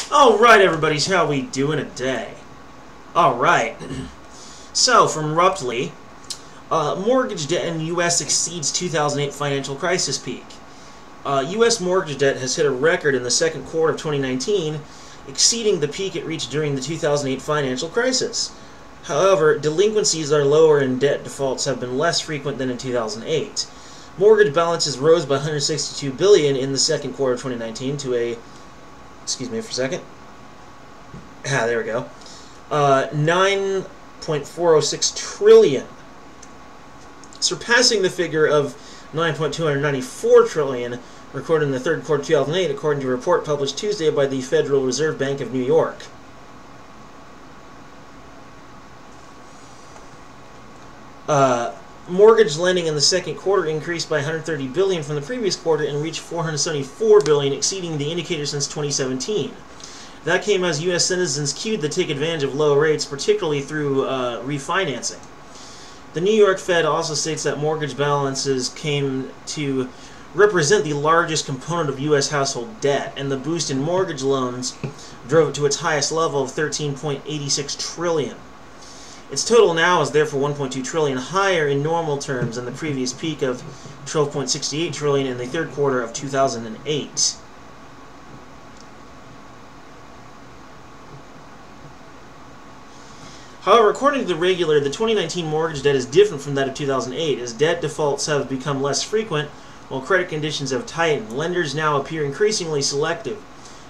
Alright, everybody, how we doing today? Alright. So, from Ruptly, mortgage debt in the U.S. exceeds 2008 financial crisis peak. U.S. mortgage debt has hit a record in the second quarter of 2019, exceeding the peak it reached during the 2008 financial crisis. However, delinquencies are lower and debt defaults have been less frequent than in 2008. Mortgage balances rose by $162 billion in the second quarter of 2019 to a... Excuse me for a second. There we go. 9.406 trillion, surpassing the figure of 9.294 trillion recorded in the third quarter of 2008, according to a report published Tuesday by the Federal Reserve Bank of New York. Mortgage lending in the second quarter increased by $130 billion from the previous quarter and reached $474 billion, exceeding the indicator since 2017. That came as U.S. citizens queued to take advantage of low rates, particularly through refinancing. The New York Fed also states that mortgage balances came to represent the largest component of U.S. household debt, and the boost in mortgage loans drove it to its highest level of $13.86 trillion. Its total now is therefore $1.2 trillion higher in normal terms than the previous peak of $12.68 trillion in the third quarter of 2008. However, according to the regulator, the 2019 mortgage debt is different from that of 2008, as debt defaults have become less frequent while credit conditions have tightened. Lenders now appear increasingly selective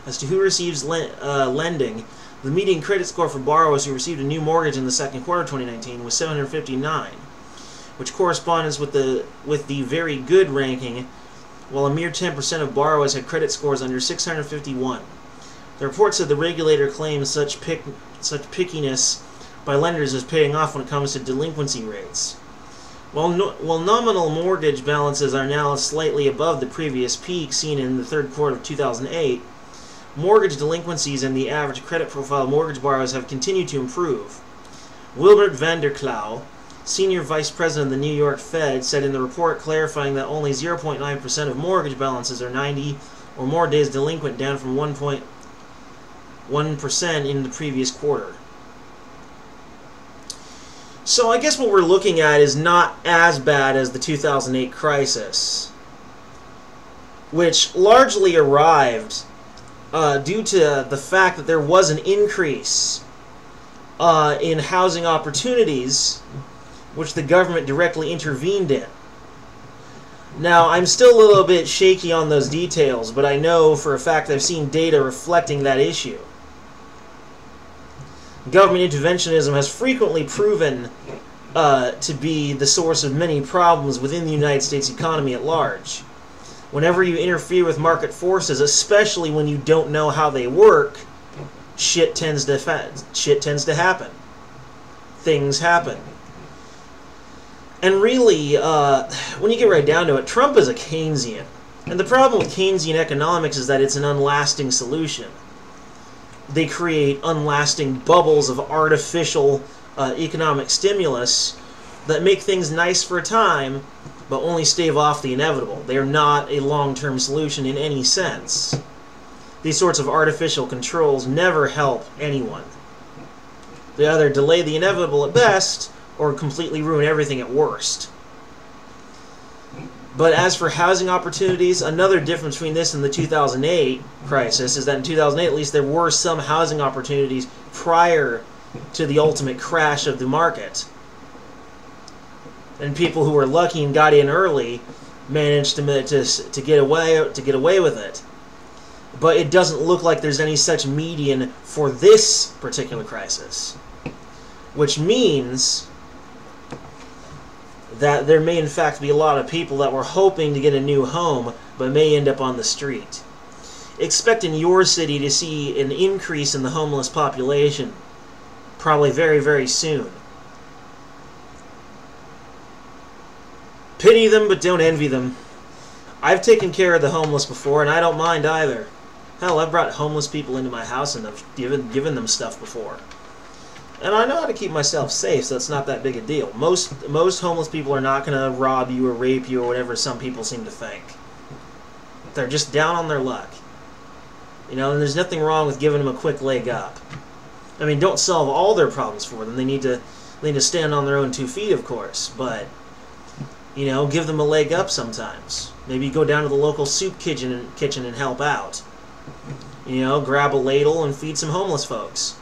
as to who receives lending. The median credit score for borrowers who received a new mortgage in the second quarter of 2019 was 759, which corresponds with the very good ranking, while a mere 10% of borrowers had credit scores under 651. The report said the regulator claims such pickiness by lenders is paying off when it comes to delinquency rates. While nominal mortgage balances are now slightly above the previous peak seen in the third quarter of 2008, mortgage delinquencies and the average credit profile of mortgage borrowers have continued to improve. Wilbert van der Klauw, Senior Vice President of the New York Fed, said in the report, clarifying that only 0.9% of mortgage balances are 90 or more days delinquent, down from 1.1% in the previous quarter. So I guess what we're looking at is not as bad as the 2008 crisis, which largely arrived due to the fact that there was an increase in housing opportunities, which the government directly intervened in. Now, I'm still a little bit shaky on those details, but I know for a fact I've seen data reflecting that issue. Government interventionism has frequently proven to be the source of many problems within the United States economy at large. Whenever you interfere with market forces, especially when you don't know how they work, shit tends to happen. Things happen. And really, when you get right down to it, Trump is a Keynesian. And the problem with Keynesian economics is that it's an unlasting solution. They create unlasting bubbles of artificial economic stimulus that make things nice for a time, but only stave off the inevitable. They are not a long-term solution in any sense. These sorts of artificial controls never help anyone. They either delay the inevitable at best, or completely ruin everything at worst. But as for housing opportunities, another difference between this and the 2008 crisis is that in 2008, at least, there were some housing opportunities prior to the ultimate crash of the market. And people who were lucky and got in early managed to get away with it. But it doesn't look like there's any such median for this particular crisis, which means that there may in fact be a lot of people that were hoping to get a new home but may end up on the street. Expect in your city to see an increase in the homeless population, probably very, very soon. Pity them, but don't envy them. I've taken care of the homeless before, and I don't mind either. Hell, I've brought homeless people into my house and I've given them stuff before. And I know how to keep myself safe, so it's not that big a deal. Most homeless people are not going to rob you or rape you or whatever some people seem to think. They're just down on their luck. You know, and there's nothing wrong with giving them a quick leg up. I mean, don't solve all their problems for them. They need to stand on their own 2 feet, of course, but you know, give them a leg up sometimes. Maybe go down to the local soup kitchen and help out. You know, grab a ladle and feed some homeless folks.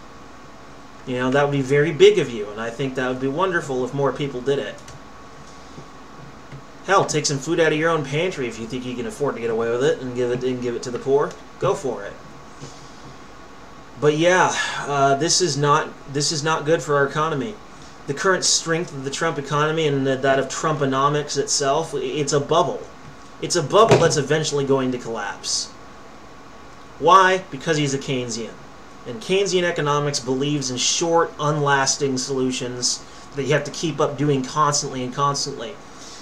You know, that would be very big of you, and I think that would be wonderful if more people did it. Hell, take some food out of your own pantry if you think you can afford to get away with it and give it to the poor. Go for it. But yeah, this is not good for our economy. The current strength of the Trump economy and that of Trumponomics itself, it's a bubble. It's a bubble that's eventually going to collapse. Why? Because he's a Keynesian. And Keynesian economics believes in short, unlasting solutions that you have to keep up doing constantly and constantly.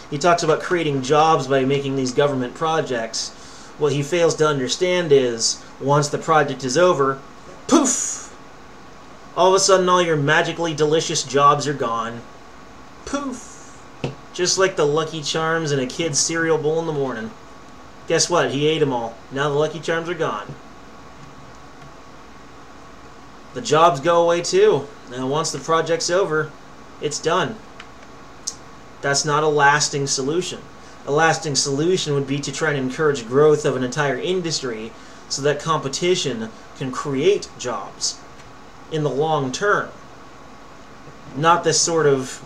He talks about creating jobs by making these government projects. What he fails to understand is, once the project is over, poof! All of a sudden, all your magically delicious jobs are gone. Poof! Just like the Lucky Charms in a kid's cereal bowl in the morning. Guess what? He ate them all. Now the Lucky Charms are gone. The jobs go away too. Now once the project's over, it's done. That's not a lasting solution. A lasting solution would be to try and encourage growth of an entire industry so that competition can create jobs in the long term. Not this sort of,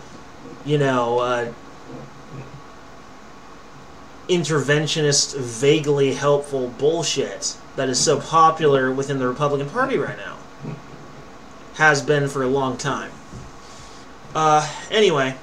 you know, interventionist, vaguely helpful bullshit that is so popular within the Republican Party right now. Has been for a long time. Anyway,